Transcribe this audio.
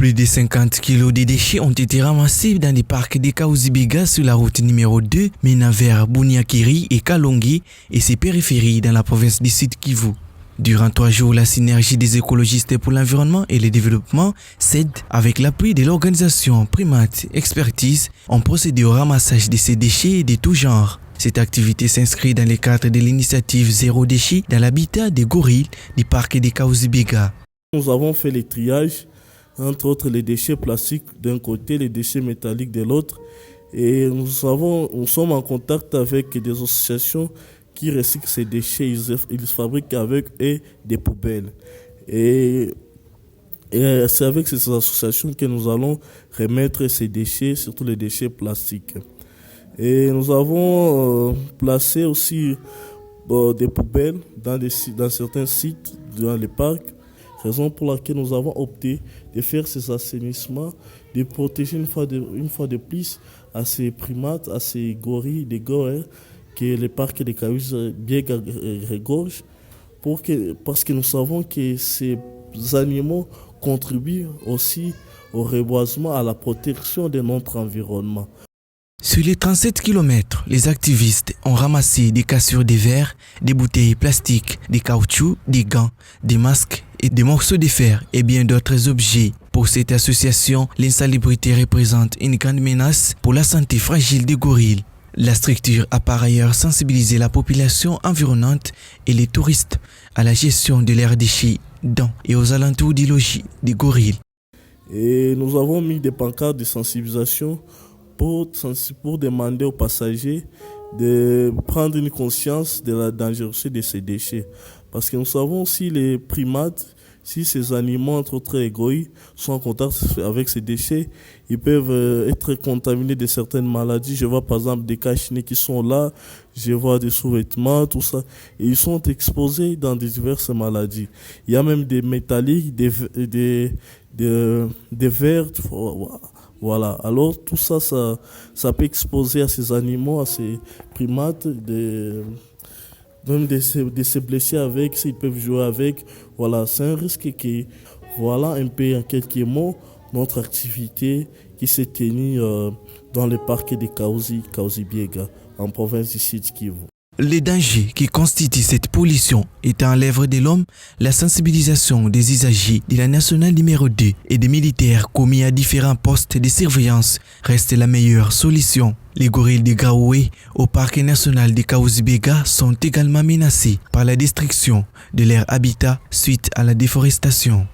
Plus de 50 kilos de déchets ont été ramassés dans les parcs de Kahuzi-Biega sur la route numéro 2, menant vers Bunyakiri et Kalongi et ses périphéries dans la province du Sud Kivu. Durant 3 jours, la synergie des écologistes pour l'environnement et le développement, CED, avec l'appui de l'organisation Primate Expertise, ont procédé au ramassage de ces déchets de tout genre. Cette activité s'inscrit dans le cadre de l'initiative Zéro déchet dans l'habitat des gorilles du parc de Kahuzi-Biega. Nous avons fait les triages, entre autres les déchets plastiques d'un côté, les déchets métalliques de l'autre. Et nous sommes en contact avec des associations qui recyclent ces déchets. Ils fabriquent avec eux des poubelles. Et c'est avec ces associations que nous allons remettre ces déchets, surtout les déchets plastiques. Et nous avons placé aussi des poubelles dans certains sites, dans les parcs. Raison pour laquelle nous avons opté de faire ces assainissements, de protéger une fois de plus à ces primates, à ces gorilles, des gorilles que les parcs de Kahuzi-Biega regorgent, parce que nous savons que ces animaux contribuent aussi au reboisement, à la protection de notre environnement. Sur les 37 km, les activistes ont ramassé des cassures de verre, des bouteilles plastiques, des caoutchoucs, des gants, des masques et des morceaux de fer et bien d'autres objets. Pour cette association, l'insalubrité représente une grande menace pour la santé fragile des gorilles. La structure a par ailleurs sensibilisé la population environnante et les touristes à la gestion de leurs déchets dans et aux alentours du logis des gorilles. Et nous avons mis des pancartes de sensibilisation pour demander aux passagers de prendre une conscience de la dangerosité de ces déchets. Parce que nous savons si les primates, si ces animaux, entre autres les gorilles, sont en contact avec ces déchets, ils peuvent être contaminés de certaines maladies. Je vois par exemple des cachinés qui sont là, je vois des sous-vêtements, tout ça. Et ils sont exposés dans diverses maladies. Il y a même des métalliques, des verres. Voilà. Alors tout ça, ça peut exposer à ces animaux, à ces primates, même de se blesser avec, s'ils peuvent jouer avec. Voilà, c'est un risque qui, voilà un peu en quelques mots, notre activité qui s'est tenue dans le parc de Kahuzi-Biega, en province du Sud Kivu. Les dangers qui constituent cette pollution étant l'œuvre de l'homme, la sensibilisation des usagers de la nationale numéro 2 et des militaires commis à différents postes de surveillance reste la meilleure solution. Les gorilles de Gaoué au parc national de Kahuzi-Biega sont également menacés par la destruction de leur habitat suite à la déforestation.